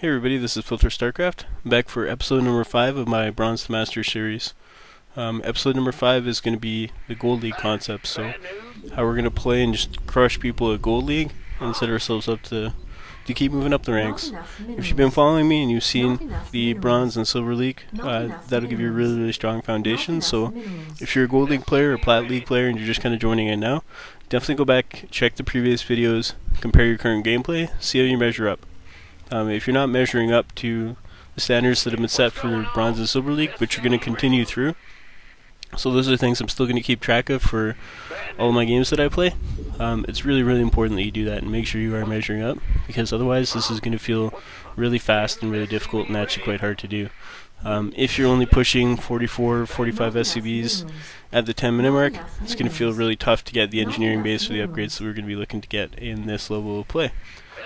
Hey everybody, this is Filter Starcraft. I'm back for episode number 5 of my Bronze to Master series. Episode number 5 is going to be the Gold League concept, so how we're going to play and just crush people at Gold League and set ourselves up to keep moving up the ranks. If you've been following me and you've seen the Bronze and Silver League, that'll give you a really strong foundation. So if you're a Gold League player or Plat League player and you're just kind of joining in now, definitely go back, check the previous videos, compare your current gameplay, see how you measure up. If you're not measuring up to the standards that have been set for Bronze and Silver League, which you're going to continue through, so those are things I'm still going to keep track of for all of my games that I play. It's really important that you do that and make sure you are measuring up, because otherwise this is going to feel really fast and really difficult and actually quite hard to do. If you're only pushing 44, 45 SCVs at the 10-minute mark, it's going to feel really tough to get the engineering base for the upgrades that we're going to be looking to get in this level of play.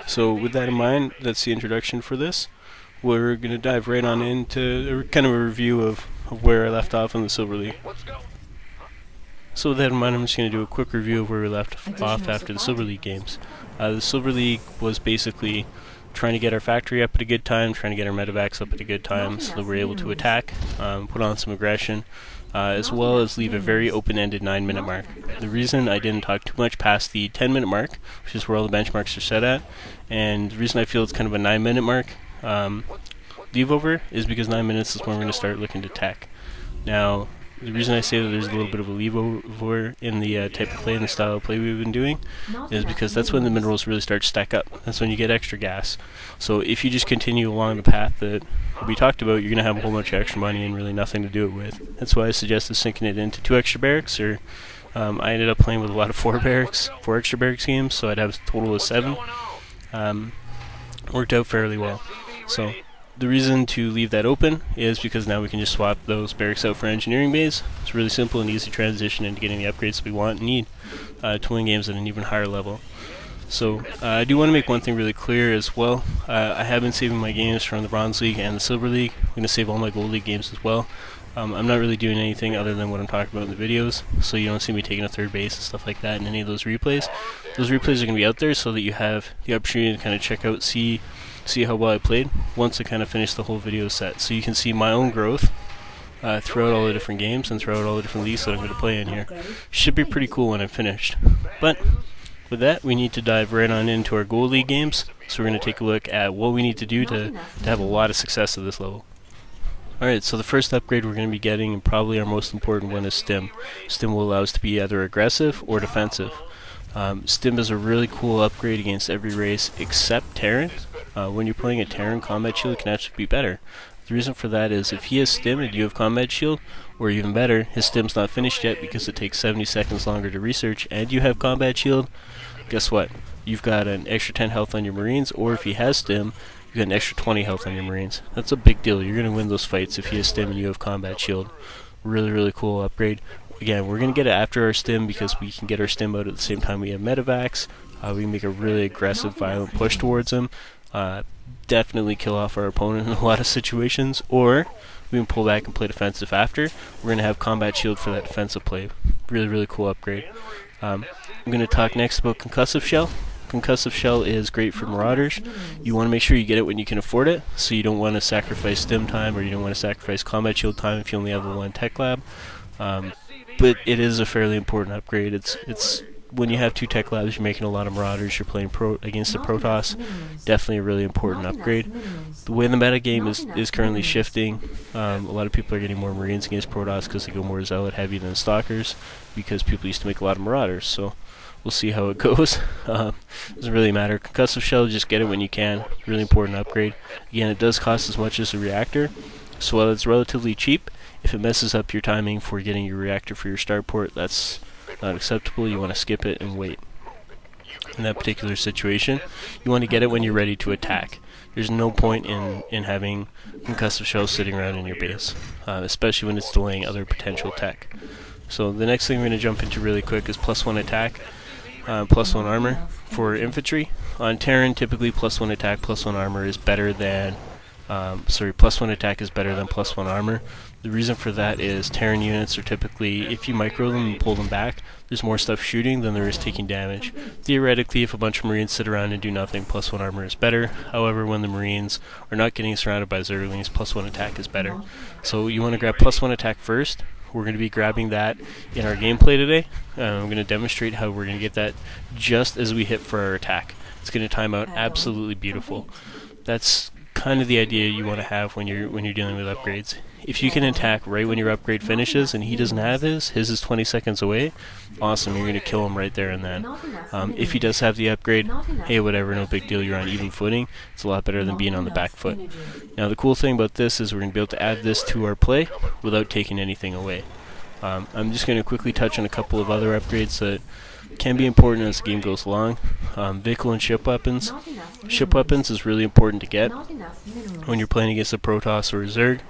So with that in mind, that's the introduction for this. We're going to dive right on into kind of a review of where I left off in the Silver League. So with that in mind, I'm just going to do a quick review of where we left off after the Silver League games. The Silver League was basically trying to get our factory up at a good time, trying to get our medevacs up at a good time so that we're able to attack, put on some aggression, as well as leave a very open-ended 9-minute mark. The reason I didn't talk too much past the 10-minute mark, which is where all the benchmarks are set at, and the reason I feel it's kind of a 9-minute mark leave over is because 9 minutes is when we're going to start looking to tech. Now, the reason I say that there's a little bit of a leave over in the type of play and the style of play we've been doing is because that's when the minerals really start to stack up. That's when you get extra gas. So if you just continue along the path that we talked about, you're going to have a whole bunch of extra money and really nothing to do it with. That's why I suggested sinking it into 2 extra barracks, or I ended up playing with a lot of 4 extra barracks games, so I'd have a total of 7. Worked out fairly well. So the reason to leave that open is because now we can just swap those barracks out for engineering bays. It's really simple and easy transition into getting the upgrades we want and need to win games at an even higher level. So I do want to make one thing really clear as well. I have been saving my games from the Bronze League and the Silver League. I'm going to save all my Gold League games as well. I'm not really doing anything other than what I'm talking about in the videos, so you don't see me taking a 3rd base and stuff like that in any of those replays. Those replays are going to be out there so that you have the opportunity to kind of check out, see how well I played once I kind of finish the whole video set. So you can see my own growth throughout all the different games and throughout all the different leagues that I'm going to play in here. Should be pretty cool when I'm finished. But with that, we need to dive right on into our Gold League games. So we're going to take a look at what we need to do to have a lot of success at this level. Alright, so the first upgrade we're going to be getting, and probably our most important one, is Stim. Stim will allow us to be either aggressive or defensive. Stim is a really cool upgrade against every race except Terran. When you're playing a Terran, Combat Shield can actually be better. The reason for that is if he has Stim and you have Combat Shield, or even better, his Stim's not finished yet because it takes 70 seconds longer to research, and you have Combat Shield, guess what? You've got an extra 10 health on your Marines, or if he has Stim, you got an extra 20 health on your Marines. That's a big deal. You're going to win those fights if he has Stim and you have Combat Shield. Really cool upgrade. Again, we're going to get it after our Stim because we can get our Stim out at the same time we have medevacs. We can make a really aggressive, violent push towards him. Definitely kill off our opponent in a lot of situations. Or we can pull back and play defensive after. We're going to have Combat Shield for that defensive play. Really cool upgrade. I'm going to talk next about Concussive Shell. Concussive Shell is great for Marauders. You want to make sure you get it when you can afford it, so you don't want to sacrifice Stim time or you don't want to sacrifice Combat Shield time if you only have the 1 Tech Lab. But it is a fairly important upgrade. It's when you have 2 Tech Labs, you're making a lot of Marauders, you're playing against the Protoss. Definitely a really important upgrade. The way the meta game is currently shifting, a lot of people are getting more Marines against Protoss because they go more Zealot heavy than Stalkers, because people used to make a lot of Marauders. So we'll see how it goes. Doesn't really matter. Concussive Shell, just get it when you can. Really important upgrade. Again, it does cost as much as a reactor, so while it's relatively cheap, if it messes up your timing for getting your reactor for your starport, that's not acceptable. You want to skip it and wait. In that particular situation, you want to get it when you're ready to attack. There's no point in having Concussive Shells sitting around in your base, especially when it's delaying other potential tech. So the next thing we're going to jump into really quick is +1 attack, +1 armor for infantry. On Terran, typically +1 attack, +1 armor is better than Sorry, +1 attack is better than +1 armor. The reason for that is Terran units are typically, if you micro them and pull them back, there's more stuff shooting than there is taking damage. Theoretically, if a bunch of Marines sit around and do nothing, +1 armor is better. However, when the Marines are not getting surrounded by Zerglings, +1 attack is better. So you want to grab +1 attack first. We're going to be grabbing that in our gameplay today. I'm going to demonstrate how we're going to get that just as we hit for our attack. It's going to time out absolutely beautiful. That's kind of the idea you want to have when you're dealing with upgrades. If you can attack right when your upgrade finishes and he doesn't have his is 20 seconds away, awesome, you're going to kill him right there and then. If he does have the upgrade, hey, whatever, no big deal, you're on even footing. It's a lot better than being on the back foot. Now the cool thing about this is we're going to be able to add this to our play without taking anything away. I'm just going to quickly touch on a couple of other upgrades that can be important as the game goes along. Vehicle and ship weapons. Ship weapons is really important to get when you're playing against a Protoss or a Zerg.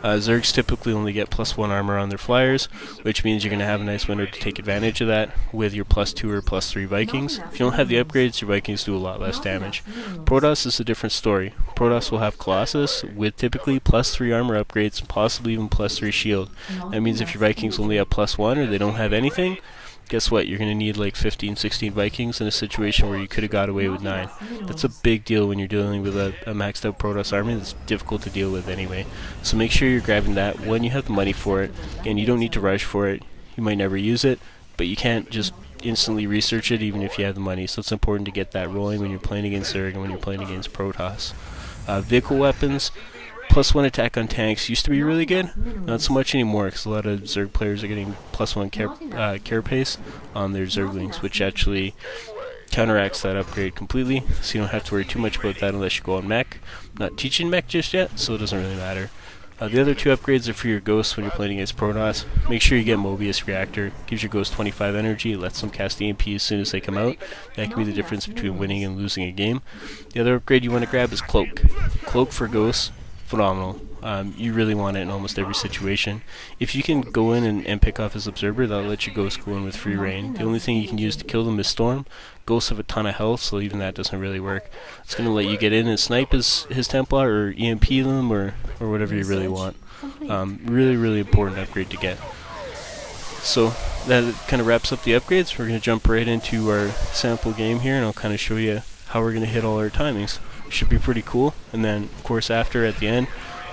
Zergs typically only get +1 armor on their flyers, which means you're going to have a nice window to take advantage of that with your +2 or +3 Vikings. If you don't have the upgrades, your Vikings do a lot less damage. Protoss is a different story. Protoss will have Colossus with typically +3 armor upgrades and possibly even +3 shield. That means if your Vikings only have +1 or they don't have anything, guess what? You're going to need like 15, 16 Vikings in a situation where you could have got away with 9. That's a big deal when you're dealing with a maxed out Protoss army that's difficult to deal with anyway. So make sure you're grabbing that when you have the money for it. Again, you don't need to rush for it. You might never use it, but you can't just instantly research it even if you have the money. So it's important to get that rolling when you're playing against Zerg and when you're playing against Protoss. Vehicle weapons. +1 attack on tanks used to be really good, not so much anymore because a lot of Zerg players are getting +1 carapace on their Zerglings, which actually counteracts that upgrade completely, so you don't have to worry too much about that unless you go on mech. I'm not teaching mech just yet, so it doesn't really matter. The other two upgrades are for your ghosts when you're playing against Protoss. Make sure you get Mobius Reactor. Gives your ghost 25 energy, lets them cast EMP as soon as they come out. That can be the difference between winning and losing a game. The other upgrade you want to grab is Cloak. Cloak for ghosts. Phenomenal. You really want it in almost every situation. If you can go in and pick off his observer, that'll let your ghost go in with free reign. The only thing you can use to kill them is storm. Ghosts have a ton of health, so even that doesn't really work. It's going to let you get in and snipe his Templar or EMP them or whatever you really want. Really important upgrade to get. So that kind of wraps up the upgrades. We're going to jump right into our sample game here and I'll kind of show you how we're going to hit all our timings. Should be pretty cool. And then of course after at the end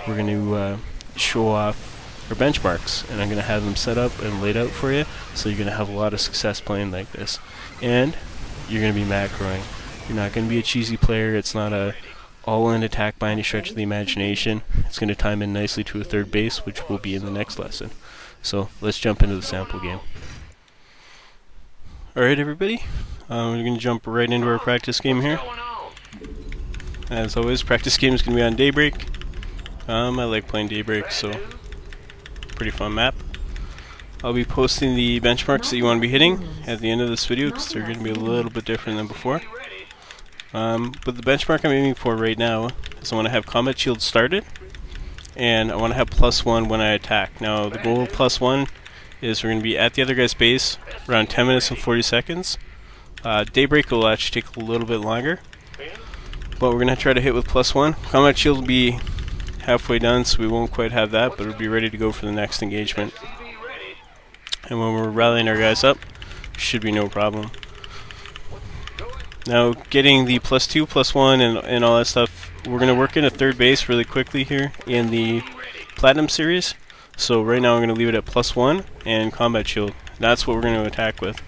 we're going to show off our benchmarks and I'm going to have them set up and laid out for you, so you're going to have a lot of success playing like this. And you're going to be macroing. You're not going to be a cheesy player. It's not a all-in attack by any stretch of the imagination. It's going to time in nicely to a third base, which will be in the next lesson. So let's jump into the sample game. Alright everybody, we're going to jump right into our practice game here. As always, practice game is going to be on Daybreak. I like playing Daybreak, so pretty fun map. I'll be posting the benchmarks that you want to be hitting at the end of this video because they're going to be a little bit different than before. But the benchmark I'm aiming for right now is I want to have combat shield started, and I want to have +1 when I attack. Now the goal of +1 is we're going to be at the other guy's base around 10 minutes and 40 seconds. Daybreak will actually take a little bit longer, but we're going to try to hit with +1. Combat shield will be halfway done, so we won't quite have that, but we'll be ready to go for the next engagement. And when we're rallying our guys up, should be no problem. Now, getting the +2, +1, and all that stuff, we're going to work in a third base really quickly here in the Platinum series. So right now I'm going to leave it at +1 and combat shield. That's what we're going to attack with.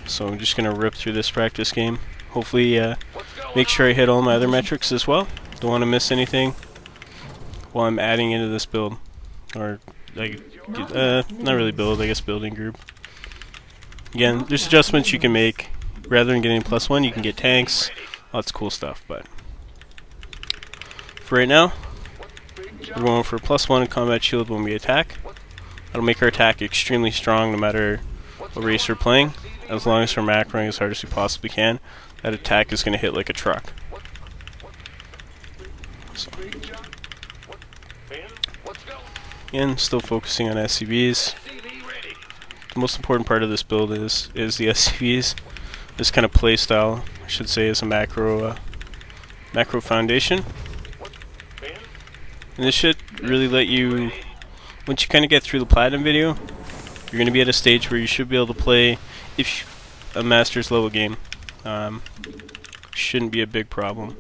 So I'm just going to rip through this practice game. Hopefully make sure I hit all my other metrics as well. Don't want to miss anything while I'm adding into this build. Or, like, not really build, I guess building group. Again, there's adjustments you can make. Rather than getting +1, you can get tanks. Lots of cool stuff, but for right now, we're going for +1 combat shield when we attack. That'll make our attack extremely strong no matter what race we're playing. As long as we're macroing as hard as we possibly can, that attack is going to hit like a truck. So. Again, still focusing on SCVs. The most important part of this build is the SCVs. This kind of play style, I should say, is a macro foundation. And this should really let you, once you kind of get through the platinum video, you're going to be at a stage where you should be able to play a master's level game. Shouldn't be a big problem.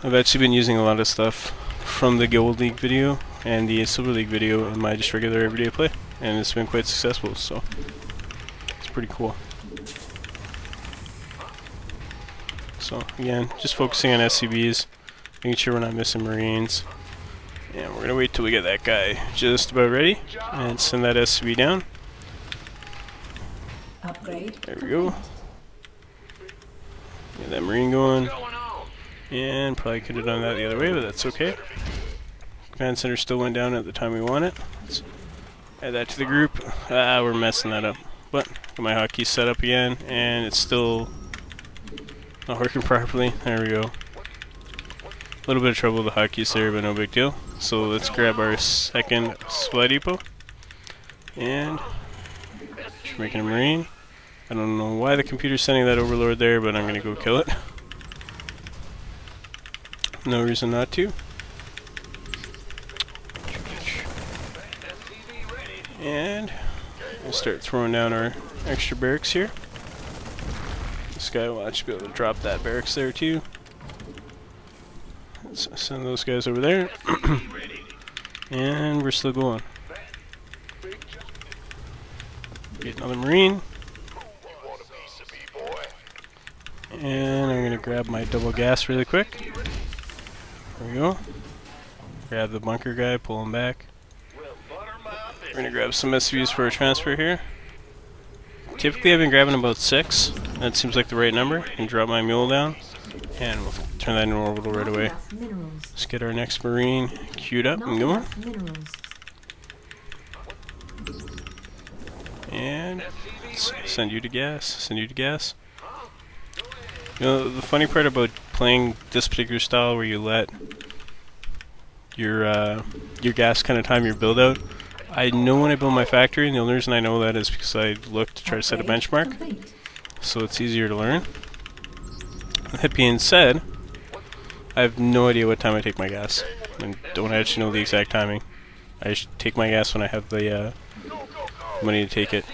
I've actually been using a lot of stuff from the Gold League video and the Silver League video in my just regular everyday play, and it's been quite successful, so it's pretty cool. So again, just focusing on SCVs, making sure we're not missing Marines, and we're gonna wait till we get that guy just about ready and send that SCV down. Upgrade. There we go. Get that Marine going. And probably could have done that the other way, but that's okay. Command center still went down at the time we want it. Let's add that to the group. We're messing that up. But got my hotkey set up again, and it's still not working properly. There we go. A little bit of trouble with the hotkeys there, but no big deal. So let's grab our second supply depot. And just making a Marine. I don't know why the computer's sending that overlord there, but I'm going to go kill it. No reason not to. And we'll start throwing down our extra barracks here. This guy will actually be able to drop that barracks there too. Let's send those guys over there. And we're still going. Get another Marine. And I'm going to grab my double gas really quick. There we go. Grab the bunker guy, pull him back. We're going to grab some SCVs for a transfer here. Typically I've been grabbing about 6. That seems like the right number. And drop my mule down. And we'll turn that into orbital right away. Let's get our next Marine queued up and going. And let's send you to gas. Send you to gas. You know, the funny part about playing this particular style where you let your gas kind of time your build out, I know when I build my factory, and the only reason I know that is because I look to try to set a benchmark, so it's easier to learn. That being said, I have no idea what time I take my gas, and don't actually know the exact timing. I just take my gas when I have the money to take it,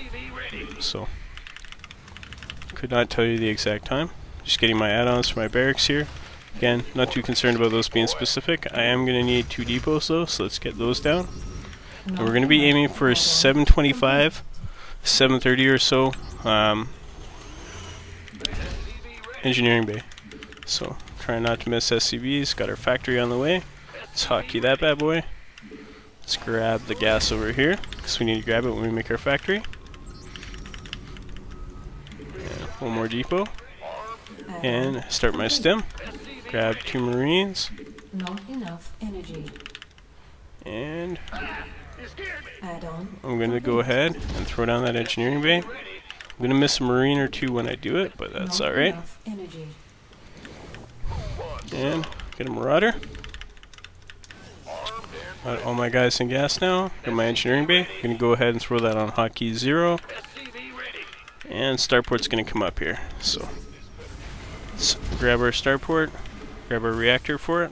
so could not tell you the exact time. Just getting my add-ons for my barracks here. Again, not too concerned about those being specific. I am going to need 2 depots though, so let's get those down. And we're going to be aiming for 725, 730 or so engineering bay. So trying not to miss SCVs. Got our factory on the way. Let's hotkey that bad boy. Let's grab the gas over here because we need to grab it when we make our factory. And one more depot. And start my stim. Grab 2 Marines. Not enough energy. And Add-on. I'm going to go ahead and throw down that engineering bay. I'm going to miss a Marine or 2 when I do it, but that's alright. And get a Marauder. Got all my guys in gas now. Got my engineering bay. I'm going to go ahead and throw that on hotkey 0. And Starport's going to come up here. So let's grab our Starport, grab our reactor for it,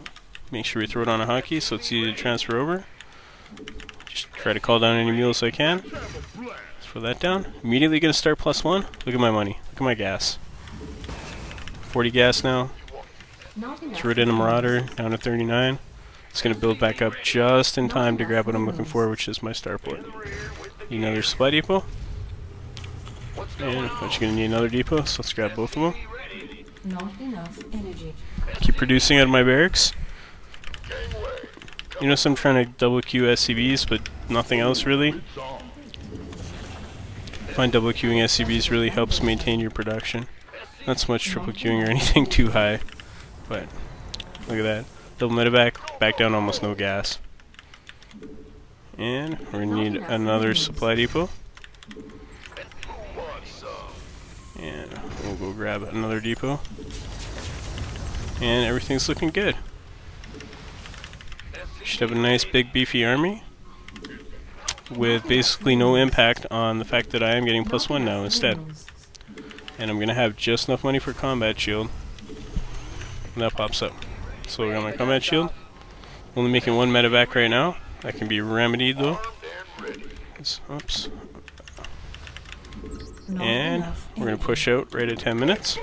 make sure we throw it on a hotkey so it's easy to transfer over. Just try to call down any mules I can. Let's throw that down. Immediately going to start +1. Look at my money. Look at my gas. 40 gas now. Threw it in a Marauder, down to 39. It's going to build back up just in time to grab what I'm looking for, which is my Starport. Need another supply depot. And I'm actually going to need another depot, so let's grab both of them. Not enough energy. Keep producing out of my barracks. You know, so I'm trying to double queue SCVs, but nothing else really. I find double queuing SCVs really helps maintain your production. Not so much triple queuing or anything too high, but look at that. Double medevac, back down almost no gas. And we're going to need another supply depot. And we'll go grab another depot. And everything's looking good. Should have a nice big beefy army with basically no impact on the fact that I am getting +1 now instead. And I'm going to have just enough money for combat shield when that pops up. So we got my combat shield. Only making one medevac right now. That can be remedied though. Oops. And we're going to push out right at 10 minutes.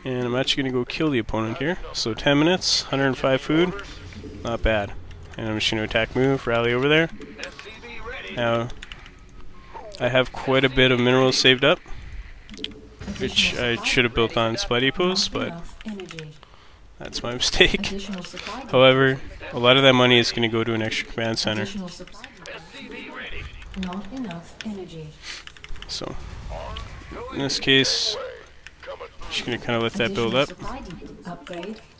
And I'm actually going to go kill the opponent here. So 10 minutes, 105 food. Not bad. And I'm just going to attack move, rally over there. Now, I have quite a bit of minerals saved up, which I should have built on supply depots, but that's my mistake. However, a lot of that money is going to go to an extra command center. So, in this case, I'm just going to kind of let that build up.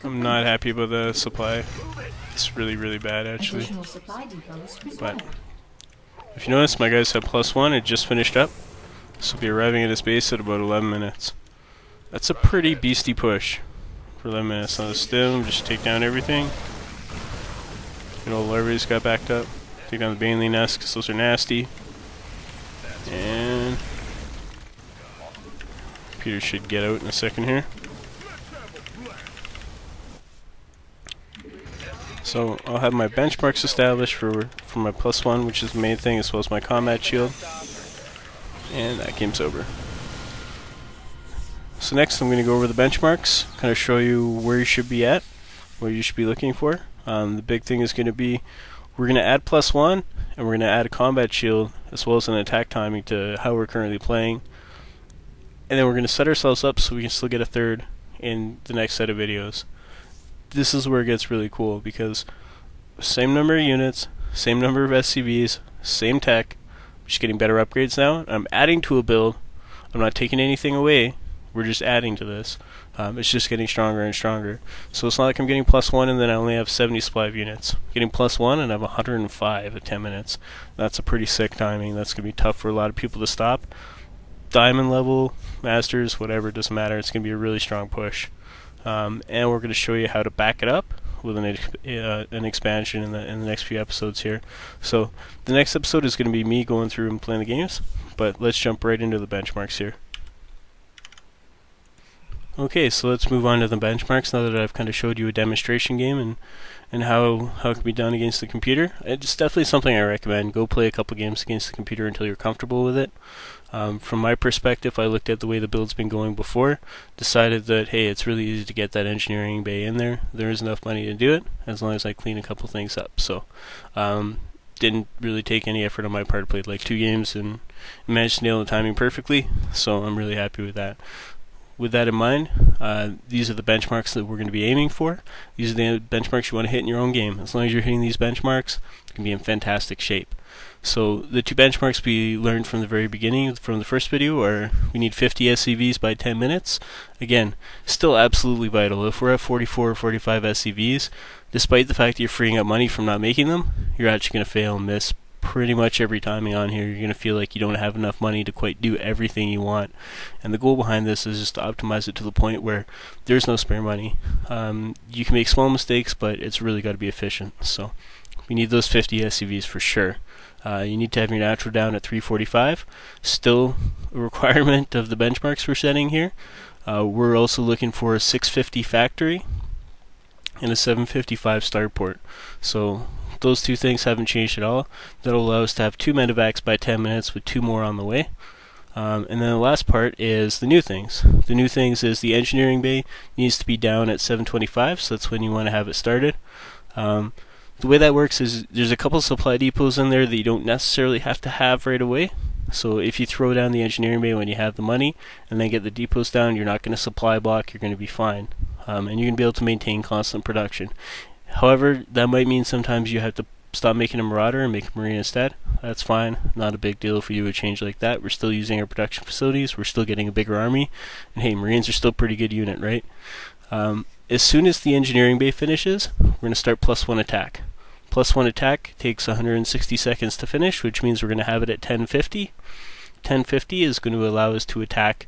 I'm not happy about the supply. It's really, really bad actually. But if you notice, my guys have +1. It just finished up. This will be arriving at his base at about 11 minutes. That's a pretty beastie push for 11 minutes. On the Stim, just take down everything. You know, larvae got backed up. Take down the Bainley nest because those are nasty. And Peter should get out in a second here. So I'll have my benchmarks established for my +1, which is the main thing, as well as my combat shield. And that game's over. So next I'm going to go over the benchmarks, kind of show you where you should be at, what you should be looking for. The big thing is going to be, we're going to add +1, and we're going to add a combat shield, as well as an attack timing to how we're currently playing. And then we're going to set ourselves up so we can still get a third in the next set of videos. This is where it gets really cool, because same number of units, same number of SCVs, same tech, just getting better upgrades now. I'm adding to a build. I'm not taking anything away. We're just adding to this. It's just getting stronger and stronger. So it's not like I'm getting +1 and then I only have 70 supply of units. Getting +1 and I have 105 at 10 minutes. That's a pretty sick timing. That's going to be tough for a lot of people to stop. Diamond level, masters, whatever, it doesn't matter. It's going to be a really strong push. And we're going to show you how to back it up with an expansion in the next few episodes here. So the next episode is going to be me going through and playing the games, but let's jump right into the benchmarks here. Okay, so let's move on to the benchmarks now that I've kind of showed you a demonstration game and how it can be done against the computer. It's definitely something I recommend. Go play a couple games against the computer until you're comfortable with it. From my perspective, I looked at the way the build's been going before, decided that, hey, it's really easy to get that engineering bay in there. There is enough money to do it, as long as I clean a couple things up. So, didn't really take any effort on my part. I played like 2 games and managed to nail the timing perfectly, so I'm really happy with that. With that in mind, these are the benchmarks that we're going to be aiming for. These are the benchmarks you want to hit in your own game. As long as you're hitting these benchmarks, you can be in fantastic shape. So the 2 benchmarks we learned from the very beginning, from the first video, are we need 50 SCVs by 10 minutes. Again, still absolutely vital. If we're at 44 or 45 SCVs, despite the fact that you're freeing up money from not making them, you're actually going to fail and miss pretty much every timing on here. You're going to feel like you don't have enough money to quite do everything you want. And the goal behind this is just to optimize it to the point where there's no spare money. You can make small mistakes, but it's really got to be efficient. So we need those 50 SCVs for sure. You need to have your natural down at 345. Still a requirement of the benchmarks we're setting here. We're also looking for a 650 factory and a 755 starport. So those 2 things haven't changed at all. That'll allow us to have 2 medevacs by 10 minutes with 2 more on the way. And then the last part is the new things. The new things is the engineering bay needs to be down at 725, so that's when you want to have it started. The way that works is there's a couple supply depots in there that you don't necessarily have to have right away. So if you throw down the engineering bay when you have the money and then get the depots down, you're not going to supply block, you're going to be fine. And you're going to be able to maintain constant production. However, that might mean sometimes you have to stop making a Marauder and make a Marine instead. That's fine. Not a big deal if you do a change like that. We're still using our production facilities. We're still getting a bigger army. And hey, Marines are still a pretty good unit, right? As soon as the engineering bay finishes, we're going to start +1 attack. +1 attack takes 160 seconds to finish, which means we're going to have it at 1050. 1050 is going to allow us to attack.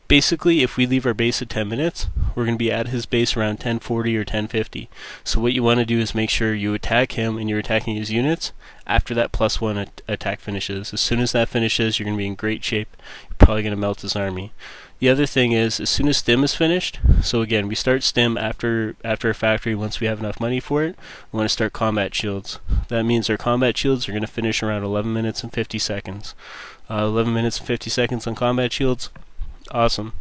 Basically, if we leave our base at 10 minutes, we're going to be at his base around 1040 or 1050. So what you want to do is make sure you attack him and you're attacking his units after that +1 attack finishes. As soon as that finishes, you're going to be in great shape. You're probably going to melt his army. The other thing is, as soon as Stim is finished, so again, we start Stim after a factory once we have enough money for it. We want to start combat shields. That means our combat shields are going to finish around 11 minutes and 50 seconds. 11 minutes and 50 seconds on combat shields, awesome.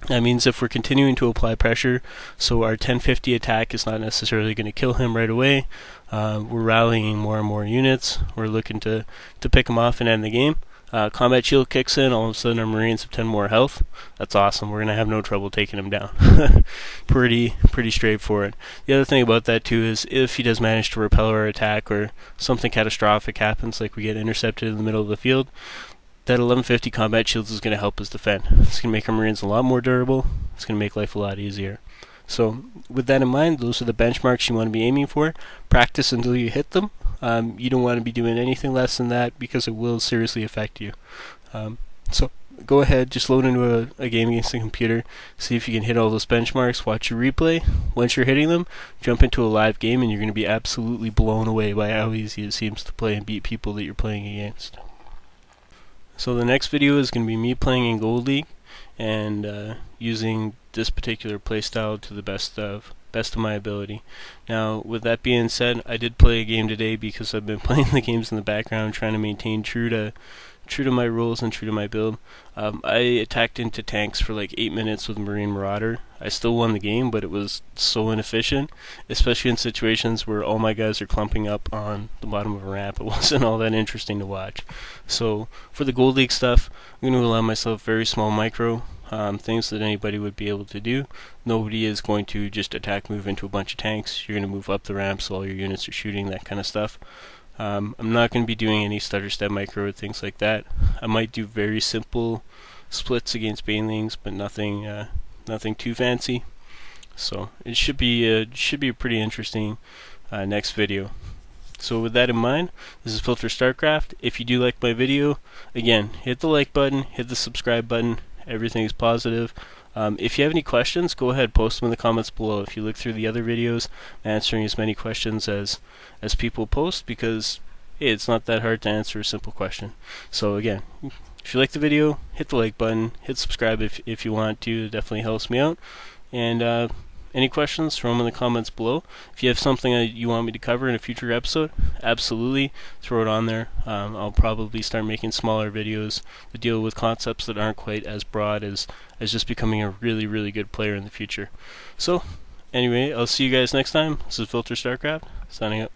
That means if we're continuing to apply pressure, so our 1050 attack is not necessarily going to kill him right away. We're rallying more and more units. We're looking to pick him off and end the game. Combat shield kicks in, all of a sudden our Marines have 10 more health. That's awesome. We're going to have no trouble taking him down. Pretty straightforward. The other thing about that too is if he does manage to repel our attack or something catastrophic happens, like we get intercepted in the middle of the field, that 1150 combat shields is going to help us defend. It's going to make our Marines a lot more durable. It's going to make life a lot easier. So with that in mind, those are the benchmarks you want to be aiming for. Practice until you hit them. You don't want to be doing anything less than that because it will seriously affect you. So go ahead, just load into a game against the computer, see if you can hit all those benchmarks, watch your replay. Once you're hitting them, jump into a live game and you're going to be absolutely blown away by how easy it seems to play and beat people that you're playing against. So the next video is going to be me playing in Gold League and using this particular playstyle to the best of my ability. Now, with that being said, I did play a game today because I've been playing the games in the background, trying to maintain true to my rules and true to my build. I attacked into tanks for like 8 minutes with Marine Marauder. I still won the game, but it was so inefficient, especially in situations where all my guys are clumping up on the bottom of a ramp. It wasn't all that interesting to watch. So for the Gold League stuff, I'm going to allow myself very small micro things that anybody would be able to do. Nobody is going to just attack move into a bunch of tanks. You're going to move up the ramps while your units are shooting, that kind of stuff. I'm not going to be doing any stutter step micro or things like that. I might do very simple splits against banelings, but nothing too fancy. So it should be a pretty interesting next video. So with that in mind, this is Filter Starcraft. If you do like my video, again, hit the like button, hit the subscribe button. Everything is positive. If you have any questions, go ahead, post them in the comments below. If you look through the other videos, I'm answering as many questions as people post, because hey, it's not that hard to answer a simple question. So again, if you like the video, hit the like button, hit subscribe if you want to. It definitely helps me out. And any questions, throw them in the comments below. If you have something that you want me to cover in a future episode, absolutely throw it on there. I'll probably start making smaller videos to deal with concepts that aren't quite as broad as just becoming a really good player in the future. So anyway, I'll see you guys next time. This is Filter Starcraft, signing up.